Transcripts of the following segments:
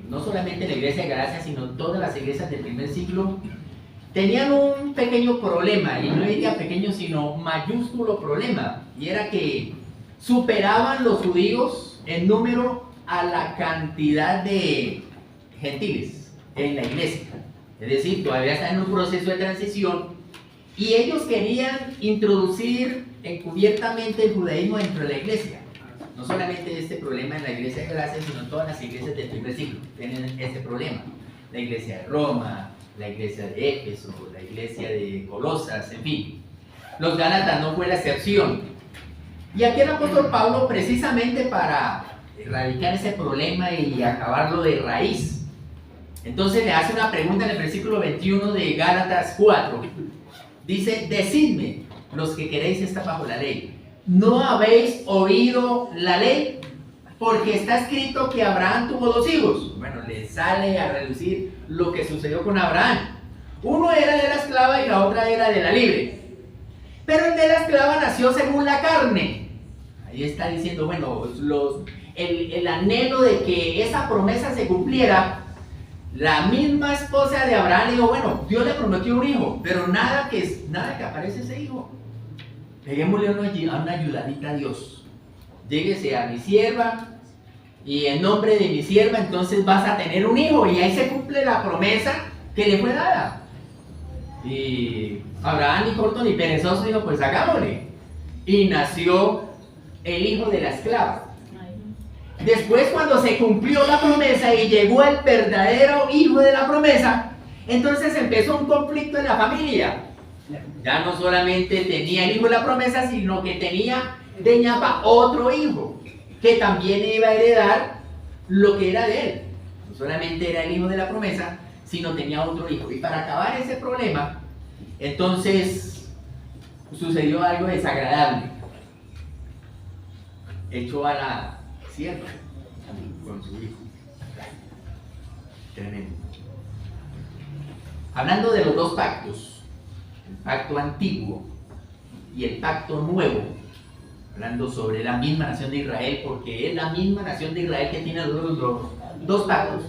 no solamente la iglesia de Galacia, sino todas las iglesias del primer siglo, tenían un pequeño problema, y no diría pequeño, sino mayúsculo problema, y era que superaban los judíos en número a la cantidad de gentiles en la iglesia. Es decir, todavía están en un proceso de transición, y ellos querían introducir encubiertamente el judaísmo dentro de la iglesia. No solamente este problema en la iglesia de Galacia, sino en todas las iglesias del primer siglo tienen este problema. La iglesia de Roma, la iglesia de Éfeso, la iglesia de Colosas, en fin. Los Gálatas no fue la excepción. Y aquí el apóstol Pablo, precisamente para erradicar ese problema y acabarlo de raíz, entonces le hace una pregunta en el versículo 21 de Gálatas 4. Dice: decidme, los que queréis estar bajo la ley, ¿no habéis oído la ley? Porque está escrito que Abraham tuvo 2 hijos. Bueno, le sale a relucir lo que sucedió con Abraham. Uno era de la esclava y la otra era de la libre. Pero el de la esclava nació según la carne. Ahí está diciendo, bueno, el anhelo de que esa promesa se cumpliera. La misma esposa de Abraham dijo, bueno, Dios le prometió un hijo, pero nada que aparece ese hijo. Peguémosle una ayudadita a Dios. Lléguese a mi sierva, y en nombre de mi sierva entonces vas a tener un hijo, y ahí se cumple la promesa que le fue dada. Y Abraham, ni corto ni perezoso, dijo, pues hagámosle. Y nació el hijo de la esclava. Después, cuando se cumplió la promesa y llegó el verdadero hijo de la promesa, entonces empezó un conflicto en la familia. Ya no solamente tenía el hijo de la promesa, sino que tenía de ñapa otro hijo, que también iba a heredar lo que era de él. No solamente era el hijo de la promesa, sino tenía otro hijo. Y para acabar ese problema, entonces sucedió algo desagradable. Echó a la sierva con su hijo. Tremendo. Hablando de los 2 pactos, el pacto antiguo y el pacto nuevo, hablando sobre la misma nación de Israel, porque es la misma nación de Israel que tiene los 2 pactos.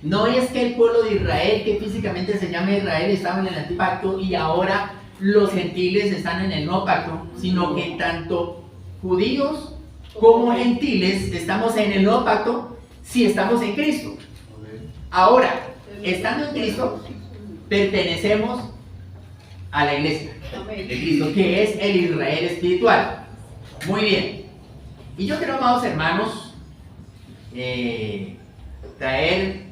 No es que el pueblo de Israel, que físicamente se llama Israel, estaba en el antiguo pacto y ahora los gentiles están en el nuevo pacto, sino que tanto judíos como gentiles estamos en el nuevo pacto si estamos en Cristo. Ahora, estando en Cristo, pertenecemos a la iglesia de Cristo, que es el Israel espiritual. Muy bien. Y yo quiero, amados hermanos, traer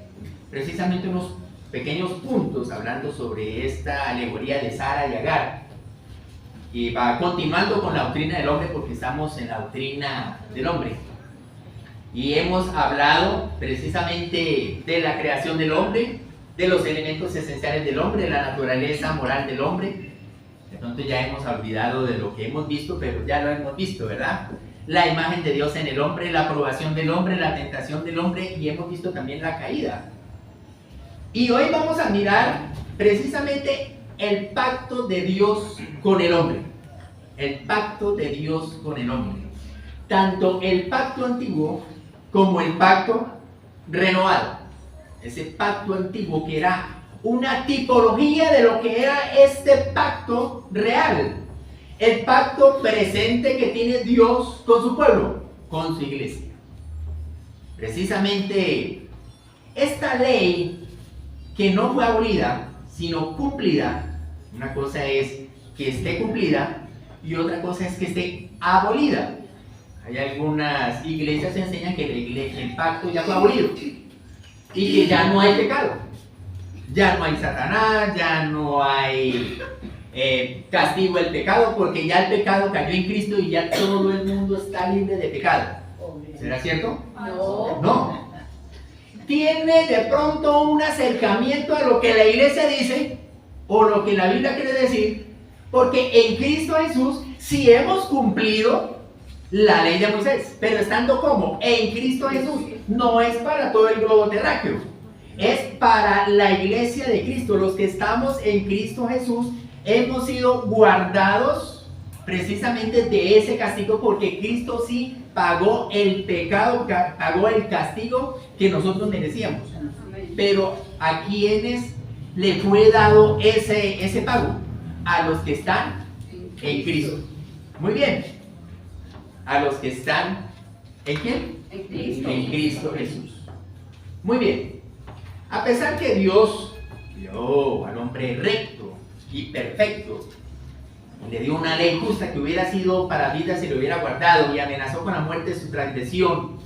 precisamente unos pequeños puntos hablando sobre esta alegoría de Sara y Agar. Y va continuando con la doctrina del hombre, porque estamos en la doctrina del hombre. Y hemos hablado precisamente de la creación del hombre, de los elementos esenciales del hombre, de la naturaleza moral del hombre. De pronto ya hemos olvidado de lo que hemos visto, pero ya lo hemos visto, ¿verdad? La imagen de Dios en el hombre, la aprobación del hombre, la tentación del hombre, y hemos visto también la caída. Y hoy vamos a mirar precisamente el pacto de Dios con el hombre. El pacto de Dios con el hombre. Tanto el pacto antiguo como el pacto renovado. Ese pacto antiguo que era una tipología de lo que era este pacto real. El pacto presente que tiene Dios con su pueblo, con su iglesia. Precisamente esta ley que no fue abolida, sino cumplida. Una cosa es que esté cumplida y otra cosa es que esté abolida. Hay algunas iglesias que enseñan que el pacto ya fue abolido y que ya no hay pecado, ya no hay Satanás, ya no hay castigo del pecado, porque ya el pecado cayó en Cristo y ya todo el mundo está libre de pecado. ¿Será cierto? No. No. Tiene de pronto un acercamiento a lo que la iglesia dice o lo que la Biblia quiere decir, porque en Cristo Jesús sí hemos cumplido la ley de Moisés, pero estando como en Cristo Jesús. No es para todo el globo terráqueo, es para la iglesia de Cristo. Los que estamos en Cristo Jesús hemos sido guardados precisamente de ese castigo, porque Cristo sí pagó el pecado, pagó el castigo que nosotros merecíamos. Pero ¿a quiénes le fue dado ese pago? A los que están en Cristo. Muy bien. A los que están ¿en quién? En Cristo Jesús. Muy bien. A pesar que Dios dio al hombre recto y perfecto, le dio una ley justa que hubiera sido para vida si lo hubiera guardado, y amenazó con la muerte de su transgresión,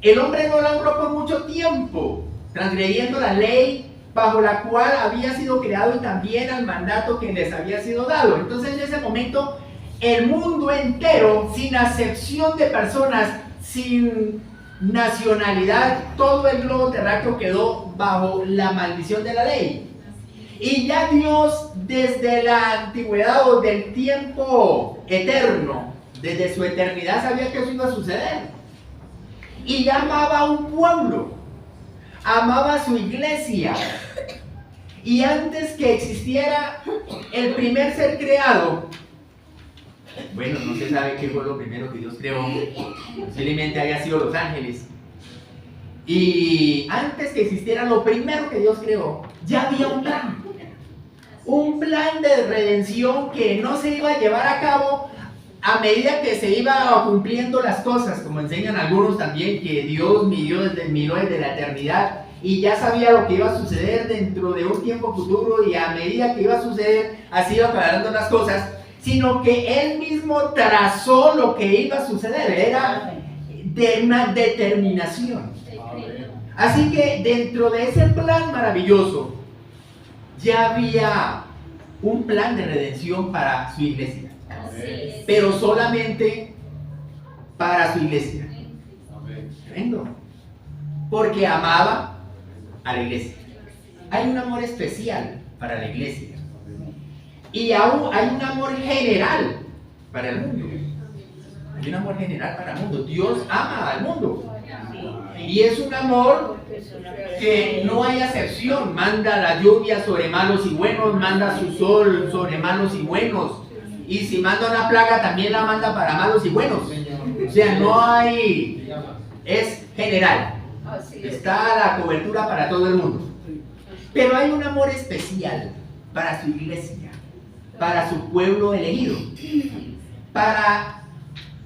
el hombre no la obró por mucho tiempo, transgrediendo la ley bajo la cual había sido creado y también al mandato que les había sido dado. Entonces en ese momento el mundo entero, sin acepción de personas, sin nacionalidad, todo el globo terráqueo quedó bajo la maldición de la ley. Y ya Dios, desde la antigüedad o del tiempo eterno, desde su eternidad, sabía que eso iba a suceder. Y ya amaba a un pueblo, amaba a su iglesia. Y antes que existiera el primer ser creado, bueno, no se sabe qué fue lo primero que Dios creó, posiblemente haya sido los ángeles. Y antes que existiera lo primero que Dios creó, ya había un plan de redención que no se iba a llevar a cabo a medida que se iba cumpliendo las cosas, como enseñan algunos también, que Dios miró desde la eternidad y ya sabía lo que iba a suceder dentro de un tiempo futuro, y a medida que iba a suceder, así iba aclarando las cosas, sino que Él mismo trazó lo que iba a suceder, era de una determinación. Así que dentro de ese plan maravilloso, ya había un plan de redención para su iglesia, pero solamente para su iglesia. Tremendo. Porque amaba a la iglesia. Hay un amor especial para la iglesia. Y aún hay un amor general para el mundo. Hay un amor general para el mundo. Dios ama al mundo. Y es un amor que no hay acepción. Manda la lluvia sobre malos y buenos, manda su sol sobre malos y buenos. Y si manda una plaga, también la manda para malos y buenos. O sea, no hay... es general. Está la cobertura para todo el mundo. Pero hay un amor especial para su iglesia, para su pueblo elegido, para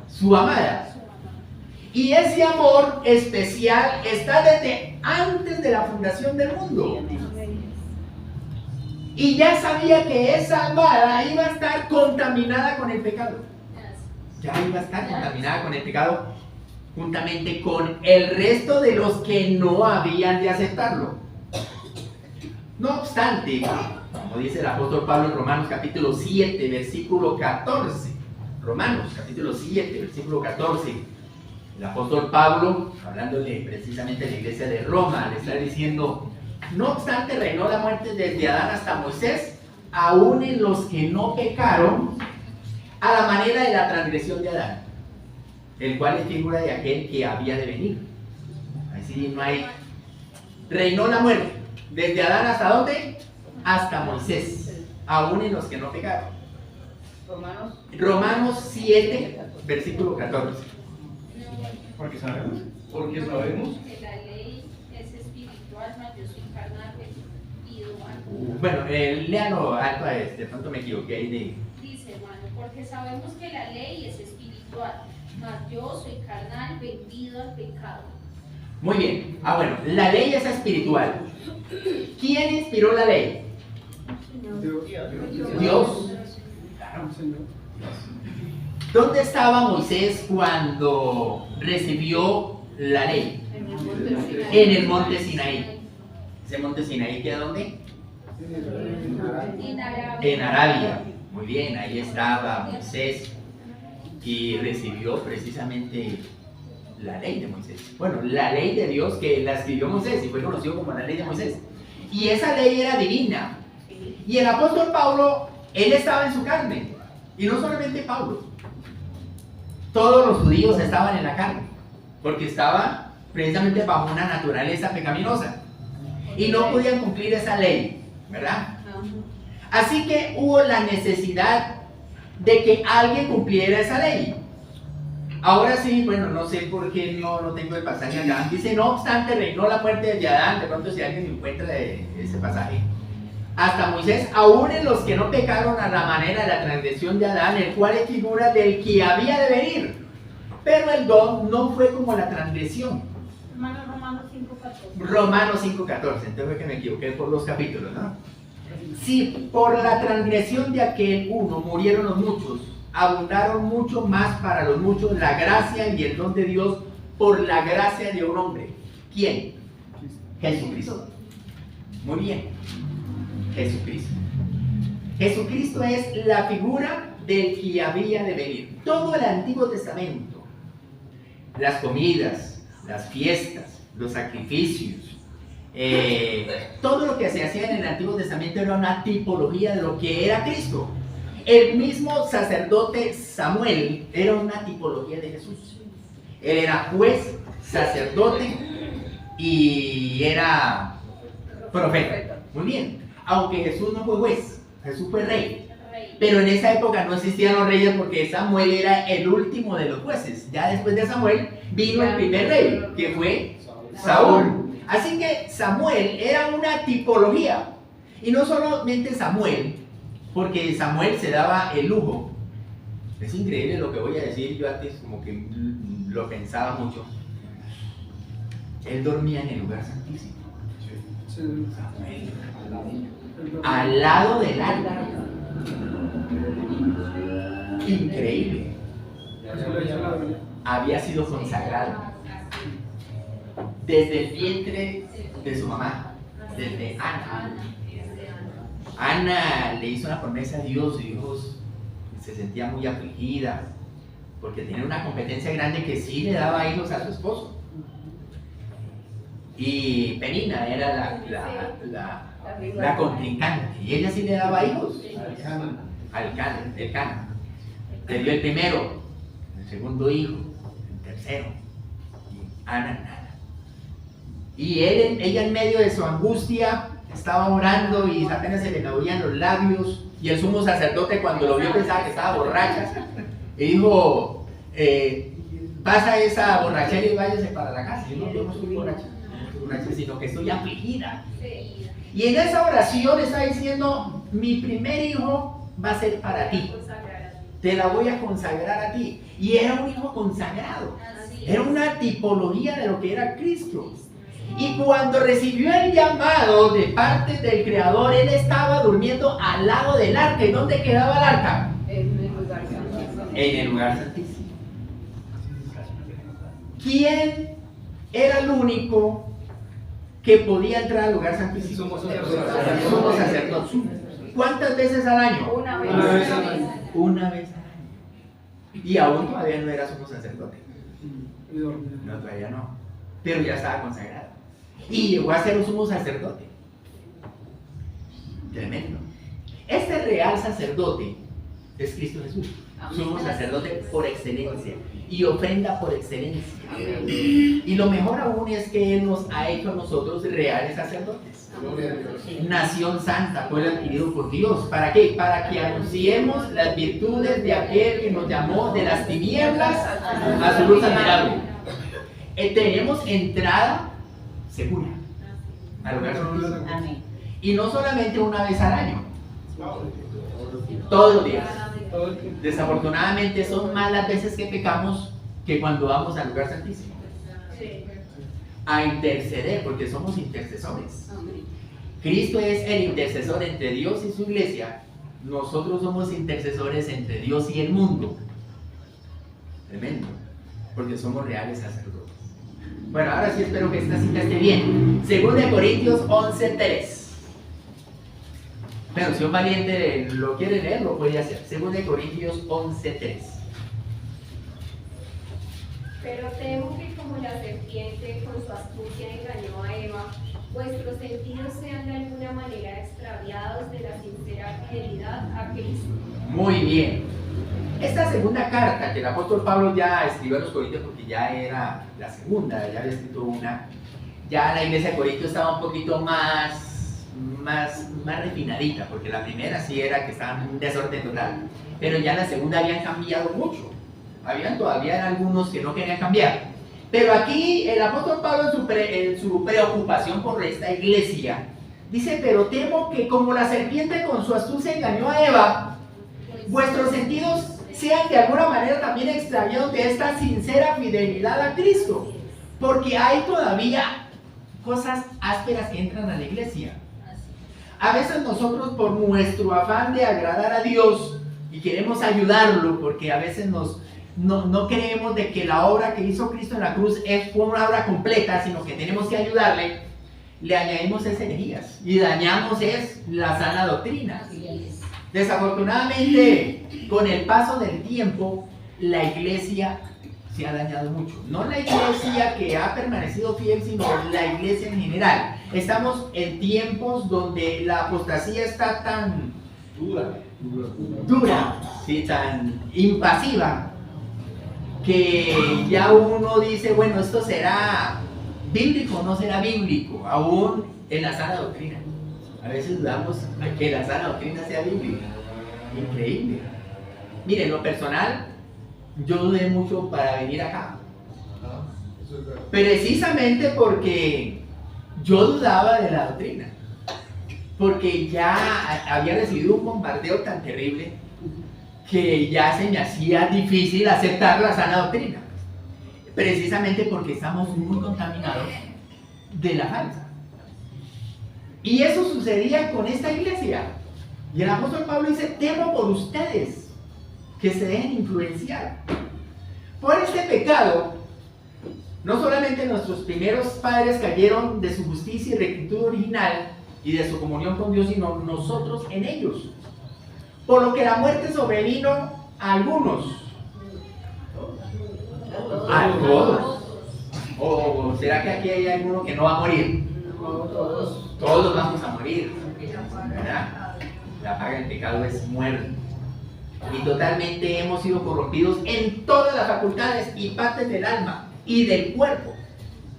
su amada. Y ese amor especial está desde antes de la fundación del mundo. Y ya sabía que esa amada iba a estar contaminada con el pecado. Ya iba a estar contaminada con el pecado, juntamente con el resto de los que no habían de aceptarlo. No obstante, como dice el apóstol Pablo en Romanos capítulo 7, versículo 14. Romanos capítulo 7, versículo 14. El apóstol Pablo, hablándole precisamente a la iglesia de Roma, le está diciendo: no obstante reinó la muerte desde Adán hasta Moisés, aún en los que no pecaron, a la manera de la transgresión de Adán, el cual es figura de aquel que había de venir. Así no hay. Reinó la muerte desde Adán hasta ¿dónde? Hasta Moisés, aún en los que no pecaron. Romanos 7, versículo 14. Porque sabemos que la ley es espiritual, mas yo soy carnal, pido algo. Bueno, léalo alto a de pronto me equivoqué ahí de... Dice, hermano, porque sabemos que la ley es espiritual, mas yo soy carnal, vendido al pecado. Muy bien. Bueno, la ley es espiritual. ¿Quién inspiró la ley? Dios. ¿Dónde estaba Moisés cuando recibió la ley? En el monte Sinaí. ¿Ese monte Sinaí queda dónde? En Arabia. Muy bien, ahí estaba Moisés y recibió precisamente la ley de Moisés. Bueno, la ley de Dios que la escribió Moisés y fue conocido como la ley de Moisés. Y esa ley era divina. Y el apóstol Pablo, él estaba en su carne. Y no solamente Pablo. Todos los judíos estaban en la carne, porque estaban precisamente bajo una naturaleza pecaminosa y no podían cumplir esa ley, ¿verdad? Así que hubo la necesidad de que alguien cumpliera esa ley. Ahora sí, bueno, no sé por qué no tengo el pasaje acá. Dice, no obstante, reinó la muerte de Adán. De pronto si alguien encuentra ese pasaje. Hasta Moisés, aún en los que no pecaron a la manera de la transgresión de Adán, el cual es figura del que había de venir. Pero el don no fue como la transgresión. Romanos 5:14. Romanos 5:14, entonces fue que me equivoqué por los capítulos, ¿no? Si por la transgresión de aquel uno murieron los muchos, abundaron mucho más para los muchos la gracia y el don de Dios por la gracia de un hombre. ¿Quién? Jesucristo. Muy bien. Jesucristo. Jesucristo es la figura del que había de venir. Todo el Antiguo Testamento, las comidas, las fiestas, los sacrificios, todo lo que se hacía en el Antiguo Testamento era una tipología de lo que era Cristo. El mismo sacerdote Samuel era una tipología de Jesús. Él era juez, sacerdote y era profeta. Muy bien. Aunque Jesús no fue juez, Jesús fue rey. Pero en esa época no existían los reyes porque Samuel era el último de los jueces. Ya después de Samuel vino el primer rey, que fue Saúl. Así que Samuel era una tipología. Y no solamente Samuel, porque Samuel se daba el lujo. Es increíble lo que voy a decir, yo antes como que lo pensaba mucho. Él dormía en el lugar santísimo. Samuel. Al lado del arca. Increíble. Había sido consagrado desde el vientre de su mamá, desde Ana. Ana le hizo una promesa a Dios y Dios se sentía muy afligida porque tenía una competencia grande que sí le daba hijos a su esposo. Y Penina era la contrincante y ella sí le daba hijos al Cana. Le dio el primero, el segundo hijo, el tercero, y Ana nada. Y ella en medio de su angustia estaba orando y apenas se le movían los labios, y el sumo sacerdote cuando lo vio pensaba que estaba borracha y dijo, pasa esa borrachera y váyase para la casa. Yo no estoy borracha, sino que estoy afligida. Y en esa oración está diciendo, mi primer hijo va a ser para ti, te la voy a consagrar a ti. Y era un hijo consagrado, era una tipología de lo que era Cristo. Y cuando recibió el llamado de parte del Creador, él estaba durmiendo al lado del arca. ¿Y dónde quedaba el arca? En el lugar santísimo. En el lugar santísimo. ¿Quién era el único que podía entrar al lugar santísimo? Sumo sacerdote. Sumo sacerdote. ¿Cuántas veces al año? Una vez. Una vez al año. Y aún todavía no era sumo sacerdote. No, todavía no. Pero ya estaba consagrado. Y llegó a ser un sumo sacerdote. Tremendo. Este real sacerdote es Cristo Jesús. Sumo sacerdote por excelencia. Y ofrenda por excelencia. Y lo mejor aún es que Él nos ha hecho a nosotros reales sacerdotes. Nación santa, pueblo adquirido por Dios. ¿Para qué? Para que anunciemos las virtudes de aquel que nos llamó de las tinieblas a su luz admirable. Tenemos entrada segura al lugar santísimo. Amén. Y no solamente una vez al año, todos los días. Desafortunadamente son más las veces que pecamos que cuando vamos al lugar santísimo a interceder, porque somos intercesores. Cristo es el intercesor entre Dios y su iglesia. Nosotros somos intercesores entre Dios y el mundo. Tremendo, porque somos reales sacerdotes. Bueno, ahora sí espero que esta cita esté bien. 2 Corintios 11:3. Pero si un valiente lo quiere leer, lo puede hacer. 2 Corintios 11:3. Pero temo que como la serpiente con su astucia engañó a Eva, vuestros sentidos sean de alguna manera extraviados de la sincera fidelidad a Cristo. Muy bien. Esta segunda carta que el apóstol Pablo ya escribió a los Corintios, porque ya era la segunda, ya había escrito una, ya la iglesia de Corinto estaba un poquito más refinadita, porque la primera sí era que estaba en un desorden total, pero ya la segunda habían cambiado mucho. Habían todavía algunos que no querían cambiar. Pero aquí el apóstol Pablo en su preocupación por esta iglesia, dice, pero temo que como la serpiente con su astucia engañó a Eva, vuestros sentidos sean de alguna manera también extraviados de esta sincera fidelidad a Cristo. Porque hay todavía cosas ásperas que entran a la iglesia. A veces nosotros por nuestro afán de agradar a Dios y queremos ayudarlo, porque a veces no creemos de que la obra que hizo Cristo en la cruz fue una obra completa, sino que tenemos que ayudarle, le añadimos herejías y dañamos la sana doctrina. Desafortunadamente, con el paso del tiempo, la iglesia se ha dañado mucho. No la iglesia que ha permanecido fiel, sino la iglesia en general. Estamos en tiempos donde la apostasía está tan dura, sí, tan impasiva, que ya uno dice, bueno, esto será bíblico o no será bíblico, aún en la sana doctrina. A veces dudamos que la sana doctrina sea bíblica. Increíble. Miren, en lo personal, yo dudé mucho para venir acá. Precisamente porque yo dudaba de la doctrina. Porque ya había recibido un bombardeo tan terrible que ya se me hacía difícil aceptar la sana doctrina. Precisamente porque estamos muy contaminados de la falsa. Y eso sucedía con esta iglesia. Y el apóstol Pablo dice, temo por ustedes que se dejen influenciar por este pecado. No solamente nuestros primeros padres cayeron de su justicia y rectitud original y de su comunión con Dios, sino nosotros en ellos. Por lo que la muerte sobrevino a algunos. A todos. ¿O será que aquí hay alguno que no va a morir? Todos vamos a morir, ¿verdad? La paga del pecado es muerte. Y totalmente hemos sido corrompidos en todas las facultades y partes del alma y del cuerpo,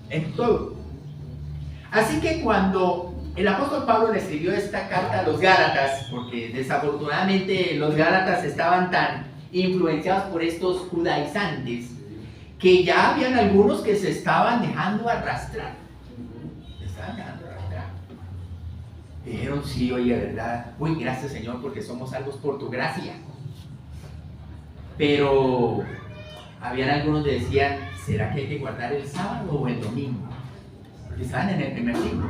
en todo. Así que cuando el apóstol Pablo le escribió esta carta a los Gálatas, porque desafortunadamente los Gálatas estaban tan influenciados por estos judaizantes, que ya habían algunos que se estaban dejando arrastrar. Dijeron, sí, oye, ¿verdad? Uy, gracias Señor, porque somos salvos por tu gracia. Pero habían algunos que decían, ¿será que hay que guardar el sábado o el domingo? Porque estaban en el primer siglo.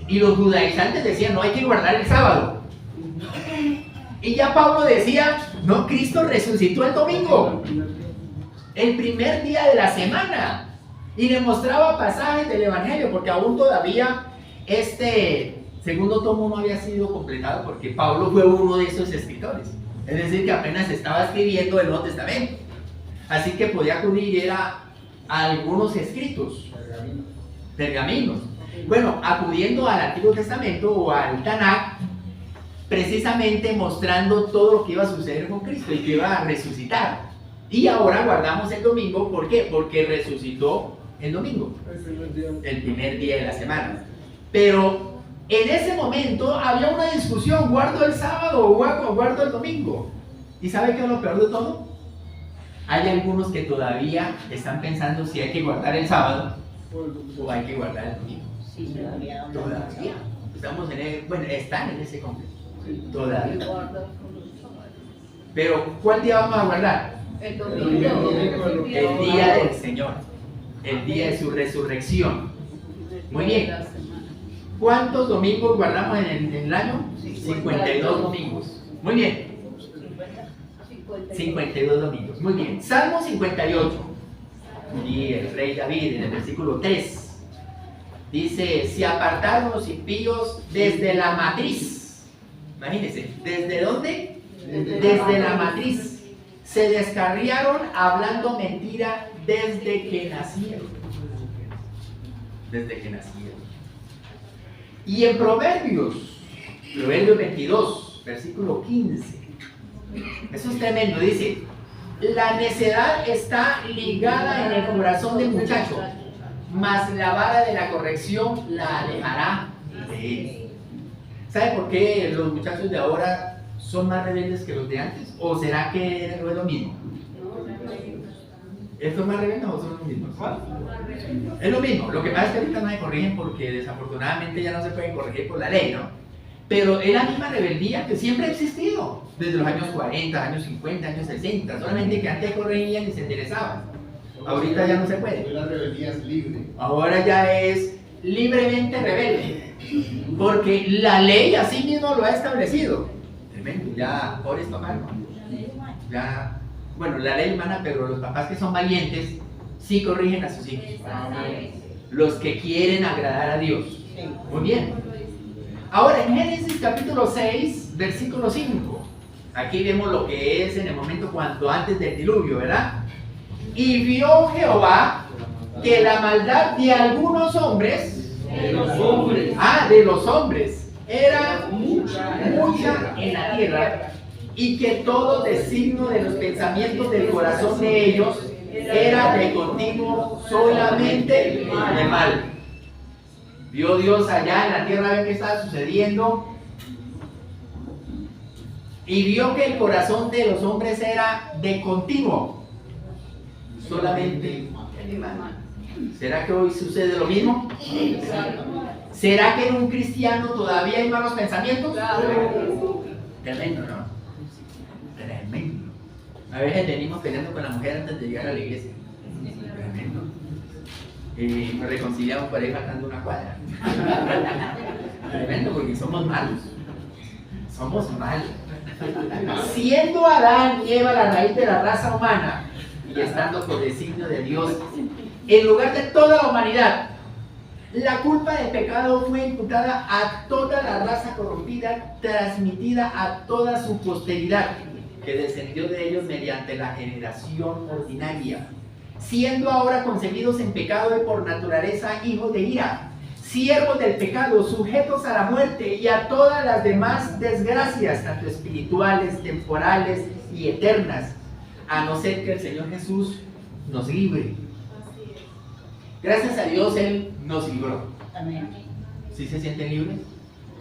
Y los judaizantes decían, no hay que guardar el sábado. Y ya Pablo decía, no, Cristo resucitó el domingo, el primer día de la semana. Y le mostraba pasajes del Evangelio, porque aún todavía este segundo tomo no había sido completado, porque Pablo fue uno de esos escritores. Es decir, que apenas estaba escribiendo el Nuevo Testamento. Así que podía acudir a algunos escritos, pergaminos. Bueno, acudiendo al Antiguo Testamento o al Tanakh, precisamente mostrando todo lo que iba a suceder con Cristo y que iba a resucitar. Y ahora guardamos el domingo, ¿por qué? Porque resucitó el domingo, el primer día de la semana. Pero en ese momento había una discusión, ¿guardo el sábado o guardo el domingo? ¿Y sabe qué es lo peor de todo? Hay algunos que todavía están pensando si hay que guardar el sábado o hay que guardar el domingo. Sí, todavía. Estamos están en ese conflicto. Todavía. Pero, ¿cuál día vamos a guardar? El domingo. El día del Señor. El día de su resurrección. Muy bien. ¿Cuántos domingos guardamos en el año? 52 domingos. Muy bien. 52 domingos. Muy bien. Salmo 58. Y el rey David en el versículo 3 dice, se apartaron los impíos desde la matriz. Imagínense, ¿desde dónde? Desde la matriz. Se descarriaron hablando mentira desde que nacieron. Desde que nacieron. Y en Proverbios 22, versículo 15. Eso es tremendo, dice, la necedad está ligada en el corazón del muchacho, mas la vara de la corrección la alejará de él. ¿Sabe por qué los muchachos de ahora son más rebeldes que los de antes? ¿O será que no es lo mismo? ¿Estos más rebeldes o son los mismos? ¿Cuál? Es lo mismo, lo que pasa es que ahorita no se corrigen porque desafortunadamente ya no se pueden corregir por la ley, ¿no? Pero es la misma rebeldía que siempre ha existido, desde los años 40, años 50, años 60, solamente que antes corregían y se enderezaban. Ahorita ya no se puede. La rebeldía es libre. Ahora ya es libremente rebelde, porque la ley así mismo lo ha establecido. Tremendo, ya, pobres papás, ¿no? Ya, bueno, la ley humana, pero los papás que son valientes sí corrigen a sus hijos. Los que quieren agradar a Dios. Muy bien. Ahora, en Génesis capítulo 6, versículo 5, aquí vemos lo que es en el momento cuando antes del diluvio, ¿verdad? Y vio Jehová que la maldad de algunos hombres, De los hombres. de los hombres, era mucha en la tierra, y que todo designio de los pensamientos del corazón de ellos era de continuo solamente de mal. Vio Dios allá en la tierra, ver qué estaba sucediendo, y vio que el corazón de los hombres era de continuo solamente de mal. ¿Será que hoy sucede lo mismo? ¿Será que en un cristiano todavía hay malos pensamientos? Tremendo, ¿no? Tremendo. A veces venimos peleando con la mujer antes de llegar a la iglesia. Tremendo. Y nos reconciliamos por ahí faltando una cuadra. Tremendo, porque somos malos. Somos malos. Siendo Adán y Eva la raíz de la raza humana y estando por designio de Dios en lugar de toda la humanidad, la culpa del pecado fue imputada a toda la raza corrompida, transmitida a toda su posteridad, que descendió de ellos mediante la generación ordinaria, siendo ahora concebidos en pecado y por naturaleza hijos de ira, siervos del pecado, sujetos a la muerte y a todas las demás desgracias, tanto espirituales, temporales y eternas, a no ser que el Señor Jesús nos libre. Gracias a Dios Él nos libró. Amén. ¿Sí se sienten libres?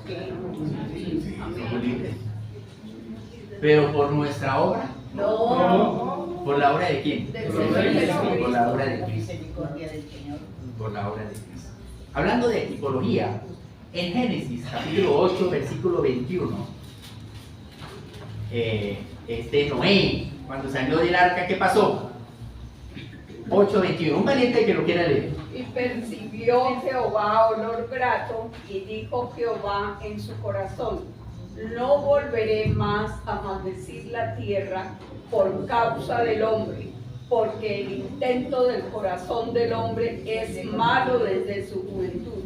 Sí. Somos libres. Pero por nuestra obra, No. ¿por la obra de quién? Del Por la obra de Cristo. Misericordia del Señor. Por la obra de Cristo. Hablando de tipología, en Génesis capítulo 8, versículo 21, Noé, cuando salió del arca, ¿qué pasó? 8:21, un valiente que lo quiera leer. Y percibió Jehová olor grato, y dijo Jehová en su corazón: no volveré más a maldecir la tierra por causa del hombre, porque el intento del corazón del hombre es malo desde su juventud,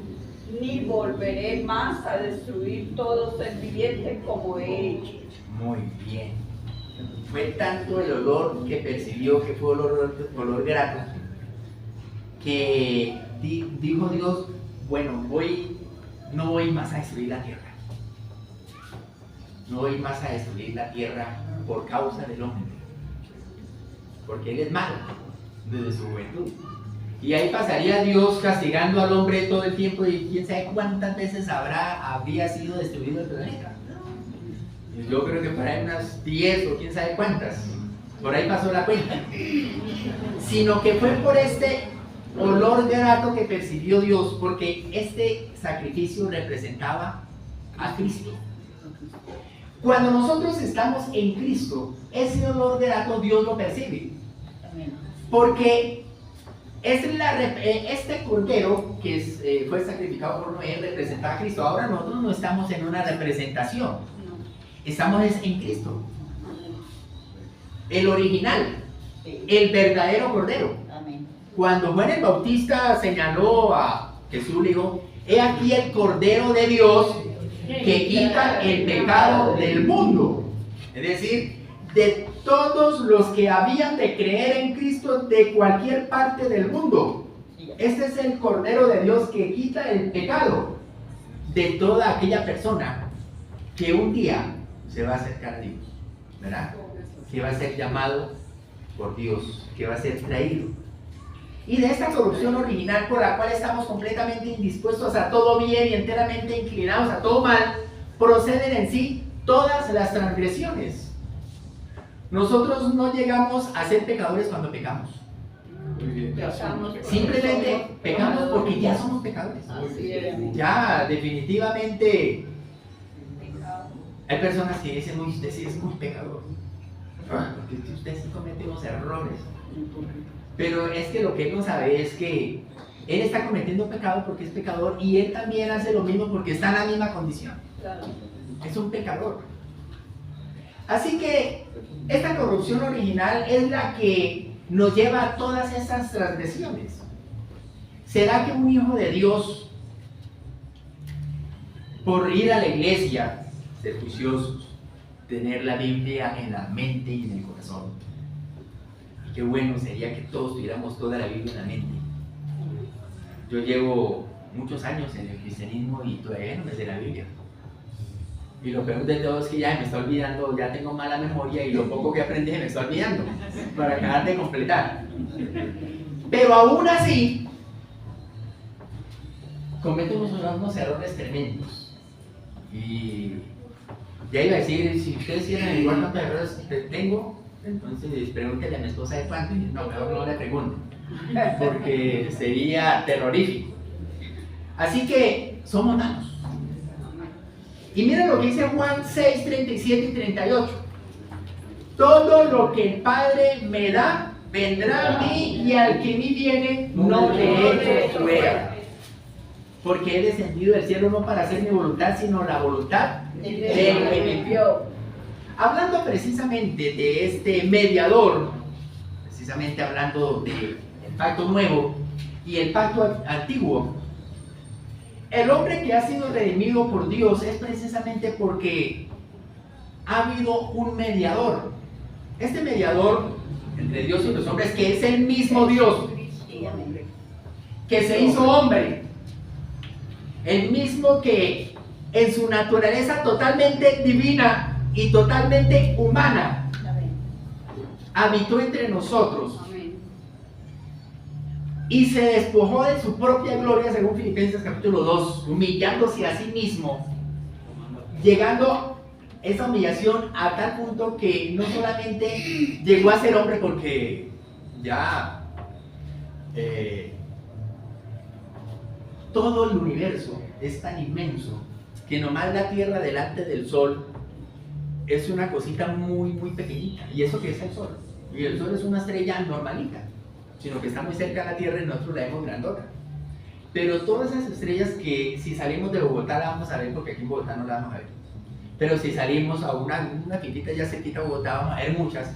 ni volveré más a destruir todo ser viviente como he hecho. Muy bien. Fue tanto el olor que percibió, que fue olor grato, que dijo Dios, bueno, no voy más a destruir la tierra. No voy más a destruir la tierra por causa del hombre. Porque él es malo desde su juventud. Y ahí pasaría Dios castigando al hombre todo el tiempo, y quién sabe cuántas veces habría sido destruido el planeta. Yo creo que por ahí unas 10 o quién sabe cuántas. Por ahí pasó la cuenta. Sino que fue por este olor grato que percibió Dios, porque este sacrificio representaba a Cristo. Cuando nosotros estamos en Cristo, ese olor grato Dios lo percibe. Porque este cordero que fue sacrificado por Noé representaba a Cristo. Ahora nosotros no estamos en una representación. Estamos en Cristo, el original, el verdadero Cordero. Amén. Cuando Juan el Bautista señaló a Jesús, le dijo: he aquí el Cordero de Dios que quita el pecado del mundo. Es decir, de todos los que habían de creer en Cristo de cualquier parte del mundo. Este es el Cordero de Dios que quita el pecado de toda aquella persona que un día se va a acercar a Dios, ¿verdad? Que va a ser llamado por Dios, que va a ser traído. Y de esta corrupción original por la cual estamos completamente indispuestos a todo bien y enteramente inclinados a todo mal, proceden en sí todas las transgresiones. Nosotros no llegamos a ser pecadores cuando pecamos. Pecamos por Simplemente nosotros. pecamos porque ya somos pecadores. Así es. Ya, definitivamente, hay personas que dicen, uy, usted sí es muy pecador. Porque usted sí comete unos errores. Pero es que lo que él no sabe es que él está cometiendo pecado porque es pecador y él también hace lo mismo porque está en la misma condición. Claro. Es un pecador. Así que esta corrupción original es la que nos lleva a todas esas transgresiones. ¿Será que un hijo de Dios, por ir a la iglesia, ser juiciosos, tener la Biblia en la mente y en el corazón? Y qué bueno sería que todos tuviéramos toda la Biblia en la mente. Yo llevo muchos años en el cristianismo y todavía no me sé la Biblia. Y lo peor de todo es que ya me está olvidando, ya tengo mala memoria y lo poco que aprendí me está olvidando para acabar de completar. Pero aún así, cometo unos errores tremendos. Y ya iba a decir, si ustedes quieren igual cuántos errores tengo, entonces pregúntele a mi esposa de cuánto. Y no, mejor no le pregunto, porque sería terrorífico. Así que somos malos. Y miren lo que dice Juan 6, 37 y 38. Todo lo que el Padre me da, vendrá a mí, y al que en mí viene, no le echo fuera. Porque he descendido del cielo no para hacer mi voluntad, sino la voluntad del que me envió. Hablando precisamente de este mediador, precisamente hablando del pacto nuevo y el pacto antiguo, el hombre que ha sido redimido por Dios es precisamente porque ha habido un mediador. Este mediador entre Dios y los hombres, que es el mismo Dios, que se hizo hombre, el mismo que en su naturaleza totalmente divina y totalmente humana habitó entre nosotros y se despojó de su propia gloria, según Filipenses capítulo 2, humillándose a sí mismo, llegando esa humillación a tal punto que no solamente llegó a ser hombre, porque ya todo el universo es tan inmenso que nomás la Tierra delante del Sol es una cosita muy pequeñita. ¿Y eso qué es el Sol? Y el Sol es una estrella normalita, sino que está muy cerca de la Tierra y nosotros la vemos grandota. Pero todas esas estrellas que si salimos de Bogotá la vamos a ver, porque aquí en Bogotá no la vamos a ver. Pero si salimos a una finquita ya cerquita a Bogotá vamos a ver muchas.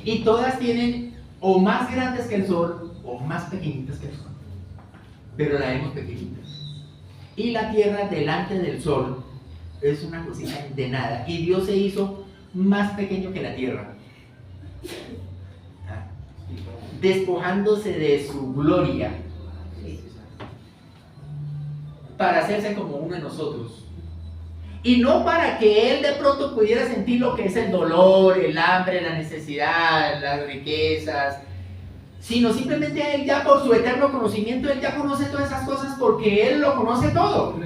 Y todas tienen o más grandes que el Sol o más pequeñitas que el Sol. Pero la vemos pequeñitas. Y la Tierra delante del Sol es una cosita de nada. Y Dios se hizo más pequeño que la Tierra, despojándose de su gloria para hacerse como uno de nosotros. Y no para que Él de pronto pudiera sentir lo que es el dolor, el hambre, la necesidad, las riquezas, sino simplemente Él ya por su eterno conocimiento, Él ya conoce todas esas cosas porque Él lo conoce todo.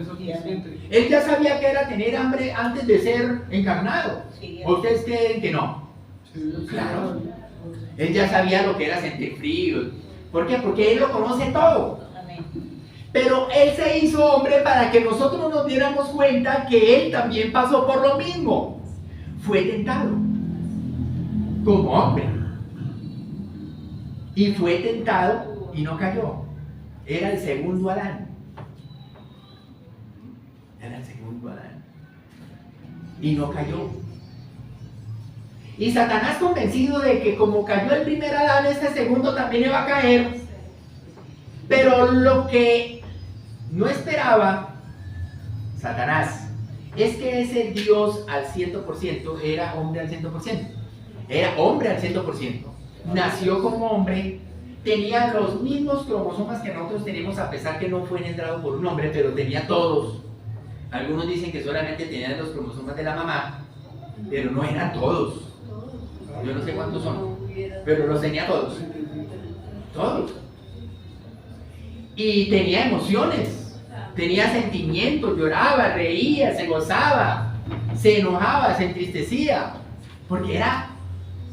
Él ya sabía que era tener hambre antes de ser encarnado. ¿O ustedes creen que no? Claro. Él ya sabía lo que era sentir frío. ¿Por qué? Porque Él lo conoce todo. Pero Él se hizo hombre para que nosotros nos diéramos cuenta que Él también pasó por lo mismo. Fue tentado como hombre. Y fue tentado y no cayó. Era el segundo Adán. Era el segundo Adán. Y no cayó. Y Satanás, convencido de que como cayó el primer Adán, este segundo también iba a caer. Pero lo que no esperaba Satanás es que ese Dios al 100% era hombre al 100%. Era hombre al 100%. Nació como hombre, tenía los mismos cromosomas que nosotros tenemos, a pesar que no fue engendrado por un hombre, pero tenía todos. Algunos dicen que solamente tenían los cromosomas de la mamá, pero no eran todos. Yo no sé cuántos son, pero los tenía todos. Todos. Y tenía emociones, tenía sentimientos, lloraba, reía, se gozaba, se enojaba, se entristecía, porque era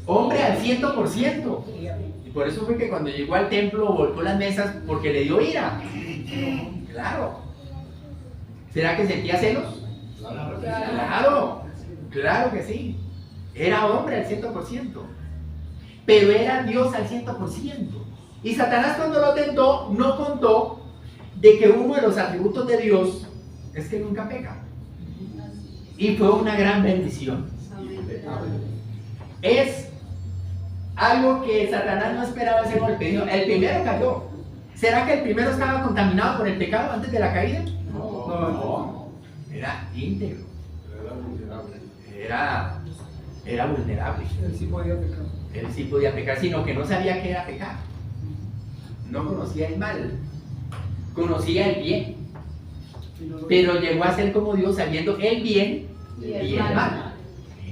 hombre al 100%. Y por eso fue que cuando llegó al templo volcó las mesas porque le dio ira. Claro. ¿Será que sentía celos? Claro, claro que sí. Era hombre al 100%. Pero era Dios al 100%. Y Satanás cuando lo tentó no contó de que uno de los atributos de Dios es que nunca peca. Y fue una gran bendición. Es algo que Satanás no esperaba ese golpe. El primero cayó. ¿Será que el primero estaba contaminado por el pecado antes de la caída? No. Era íntegro. Era vulnerable. Él sí podía pecar. Él sí podía pecar, sino que no sabía qué era pecar. No conocía el mal. Conocía el bien. Pero llegó a ser como Dios sabiendo el bien y el mal.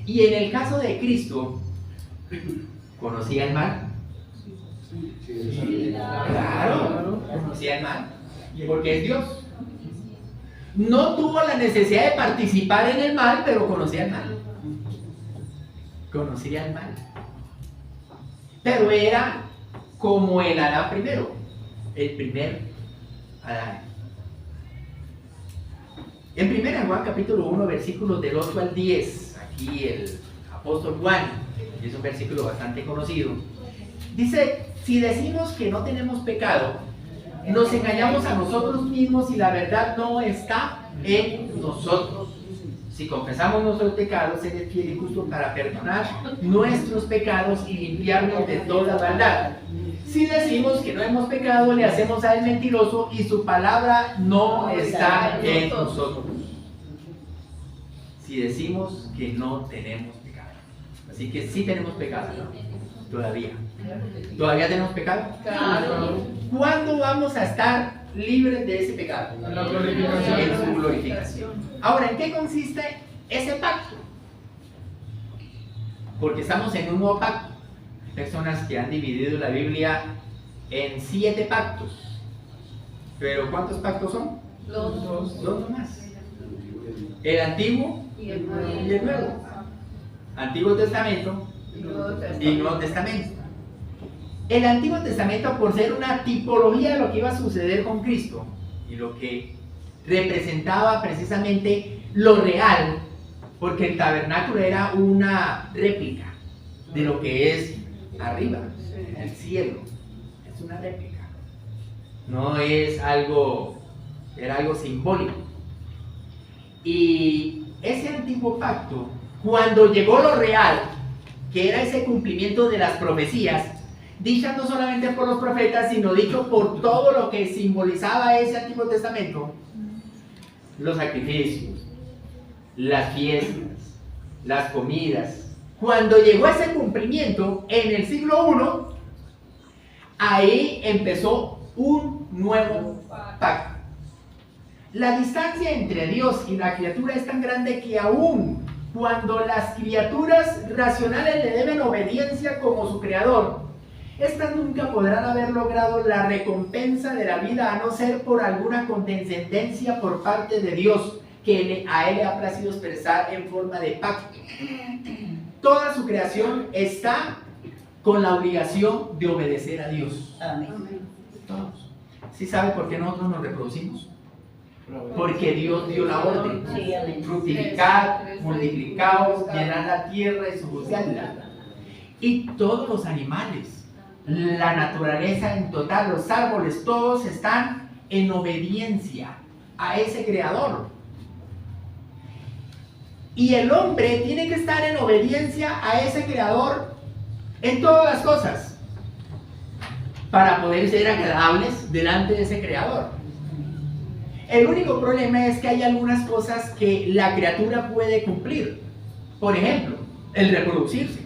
Y en el caso de Cristo, ¿conocía el mal? Claro, conocía el mal, porque es Dios. No tuvo la necesidad de participar en el mal, pero conocía el mal. Conocía el mal. Pero era como el Adán primero, el primer Adán. En 1 Juan capítulo 1, versículos del 8 al 10, aquí el apóstol Juan, es un versículo bastante conocido, dice: si decimos que no tenemos pecado, nos engañamos a nosotros mismos y la verdad no está en nosotros. Si confesamos nuestros pecados, Él es fiel y justo para perdonar nuestros pecados y limpiarnos de toda maldad. Si decimos que no hemos pecado, le hacemos a Él mentiroso y su palabra no está en nosotros. Si decimos que no tenemos pecado. Así que sí tenemos pecado. Todavía. ¿Todavía tenemos pecado? Claro. ¿Cuándo vamos a estar libres de ese pecado? En la glorificación. En su glorificación. Ahora, ¿en qué consiste ese pacto? Porque estamos en un nuevo pacto. Hay personas que han dividido la Biblia en 7 pactos. Pero ¿cuántos pactos son? Dos. 2 nomás. El Antiguo Y el y el Nuevo. Antiguo Testamento y Nuevo Testamento. El Antiguo Testamento, por ser una tipología de lo que iba a suceder con Cristo y lo que representaba precisamente lo real, porque el tabernáculo era una réplica de lo que es arriba, en el cielo. Es una réplica. No es algo, era algo simbólico. Y ese antiguo pacto, cuando llegó lo real, que era ese cumplimiento de las profecías, dichas no solamente por los profetas, sino dicho por todo lo que simbolizaba ese Antiguo Testamento, los sacrificios, las fiestas, las comidas. Cuando llegó ese cumplimiento en el siglo I, ahí empezó un nuevo pacto. La distancia entre Dios y la criatura es tan grande que aún cuando las criaturas racionales le deben obediencia como su creador, estas nunca podrán haber logrado la recompensa de la vida a no ser por alguna condescendencia por parte de Dios que a Él le ha placido expresar en forma de pacto. Toda su creación está con la obligación de obedecer a Dios. Amén. Todos. ¿Sí sabe por qué nosotros nos reproducimos? Porque Dios dio la orden. Sí, amén. Fructificad, multiplicaos, llenad la tierra y sojuzgadla. Y todos los animales, la naturaleza en total, los árboles, todos están en obediencia a ese creador. Y el hombre tiene que estar en obediencia a ese creador en todas las cosas para poder ser agradables delante de ese creador. El único problema es que hay algunas cosas que la criatura puede cumplir. Por ejemplo, el reproducirse.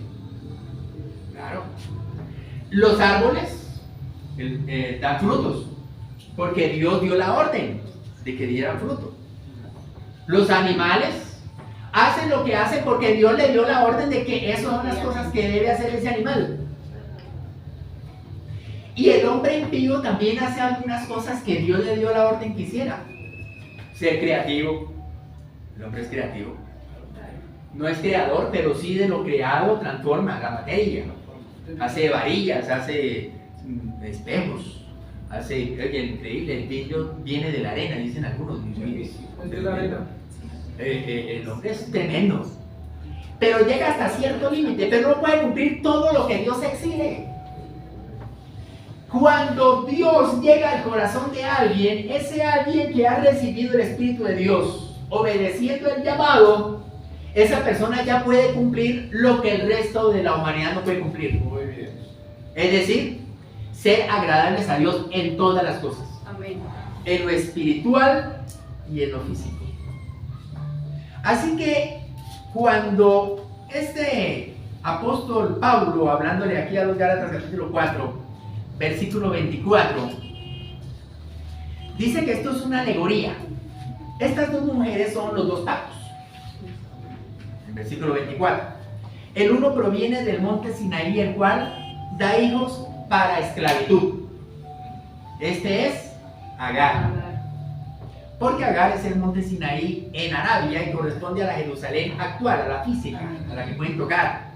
Claro. Los árboles dan frutos, porque Dios dio la orden de que dieran fruto. Los animales hacen lo que hacen porque Dios le dio la orden de que esas son las cosas que debe hacer ese animal. Y el hombre impío también hace algunas cosas que Dios le dio la orden que hiciera. Ser creativo. El hombre es creativo. No es creador, pero sí de lo creado transforma la materia. hace varillas, hace espejos, hace, oye, increíble, el vidrio viene de la arena, dicen algunos. Es de la arena. El hombre es tremendo, pero llega hasta cierto límite, pero no puede cumplir todo lo que Dios exige. Cuando Dios llega al corazón de alguien, ese alguien que ha recibido el Espíritu de Dios, obedeciendo el llamado, esa persona ya puede cumplir lo que el resto de la humanidad no puede cumplir. Muy bien. Es decir, ser agradables a Dios en todas las cosas, Amén. en lo espiritual y en lo físico. Así que cuando este apóstol Pablo, hablándole aquí a los Gálatas capítulo 4, versículo 24, dice que esto es una alegoría. Estas dos mujeres son los dos pactos. El versículo 24. El uno proviene del monte Sinaí, el cual da hijos para esclavitud. Este es Agar. Porque Agar es el monte Sinaí en Arabia y corresponde a la Jerusalén actual, a la física, a la que pueden tocar.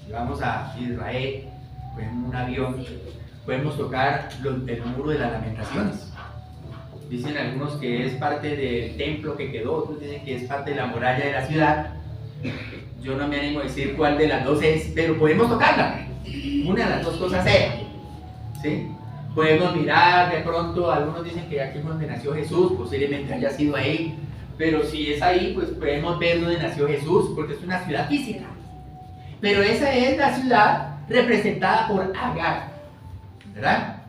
Si vamos a Israel, pues en un avión, podemos tocar el muro de las lamentaciones. Dicen algunos que es parte del templo que quedó, otros dicen que es parte de la muralla de la ciudad. Yo no me animo a decir cuál de las dos es, pero podemos tocarla. Una de las dos cosas sea, ¿sí? Podemos mirar, de pronto algunos dicen que aquí fue donde nació Jesús, posiblemente haya sido ahí, pero si es ahí, pues podemos ver donde nació Jesús, porque es una ciudad física. Pero esa es la ciudad representada por Agar, ¿verdad?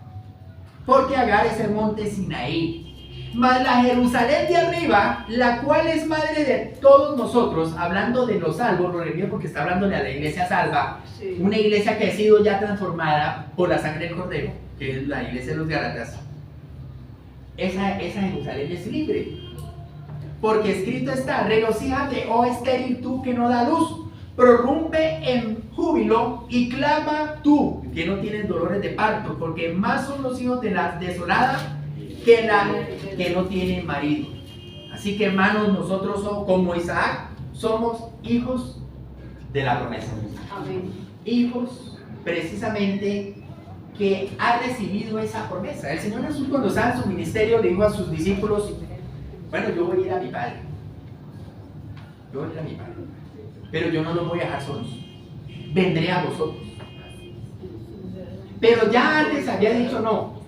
Porque Agar es el monte Sinaí, mas la Jerusalén de arriba, la cual es madre de todos nosotros, hablando de los salvos, lo repito porque está hablándole a la iglesia salva, Sí. una iglesia que ha sido ya transformada por la sangre del Cordero, que es la iglesia de los Gálatas. Esa Jerusalén es libre, porque escrito está: regocíjate, oh estéril tú que no da luz, prorrumpe en júbilo y clama tú que no tienes dolores de parto, porque más son los hijos de la desolada que la que no tiene marido. Así que, hermanos, nosotros como Isaac somos hijos de la promesa. Amén. Hijos precisamente que ha recibido esa promesa. El Señor Jesús, cuando estaba en su ministerio, le dijo a sus discípulos: bueno, yo voy a ir a mi Padre, yo voy a ir a mi Padre, pero yo no los voy a dejar solos, vendré a vosotros. Pero ya antes había dicho: no,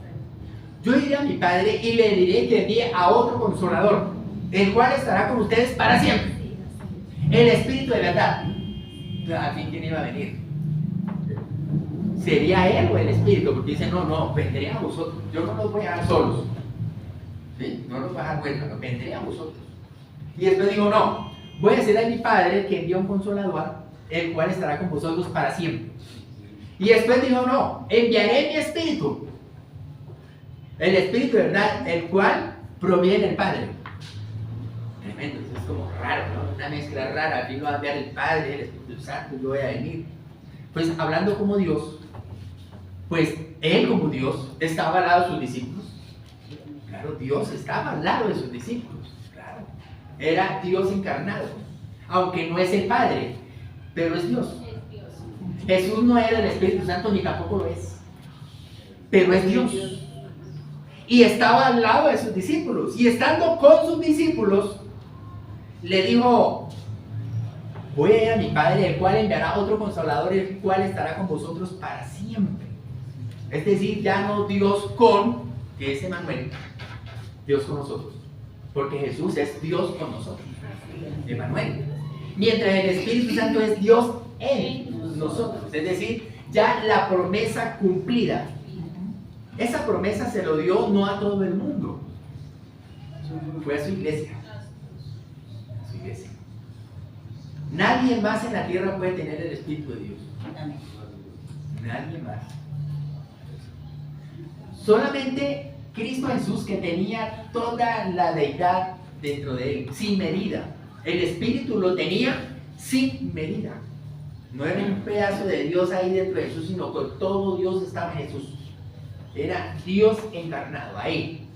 yo iré a mi Padre y le diré que envíe a otro consolador, el cual estará con ustedes para siempre, el Espíritu de verdad. ¿A quién iba a venir? ¿Sería Él o el Espíritu? Porque dice: no, vendré a vosotros, yo no los voy a dejar solos, ¿sí? No los voy a dejar huérfanos, vendré a vosotros. Y después digo: no, voy a decir a mi Padre que envía un consolador, el cual estará con vosotros para siempre. Y después dijo: no, enviaré mi Espíritu, el Espíritu de verdad, el cual proviene del Padre. Tremendo, eso es como raro, ¿no? Una mezcla rara. Aquí lo va a enviar el Padre, el Espíritu Santo, yo voy a venir. Pues hablando como Dios, pues Él como Dios estaba al lado de sus discípulos. Claro, Dios estaba al lado de sus discípulos. Claro, era Dios encarnado, aunque no es el Padre, pero es Dios. Es Dios. Jesús no era el Espíritu Santo ni tampoco lo es, pero es Dios. Y estaba al lado de sus discípulos, y estando con sus discípulos, le dijo: voy a ir a mi Padre, el cual enviará otro consolador, el cual estará con vosotros para siempre. Es decir, ya no Dios con, que es Emmanuel, Dios con nosotros, porque Jesús es Dios con nosotros, Emmanuel. Mientras el Espíritu Santo es Dios en nosotros, es decir, ya la promesa cumplida. Esa promesa se lo dio no a todo el mundo, fue a su iglesia. A su iglesia. Nadie más en la tierra puede tener el Espíritu de Dios. Nadie más. Solamente Cristo Jesús, que tenía toda la deidad dentro de él, sin medida. El Espíritu lo tenía sin medida. No era un pedazo de Dios ahí dentro de Jesús, sino que todo Dios estaba en Jesús. Era Dios encarnado ahí.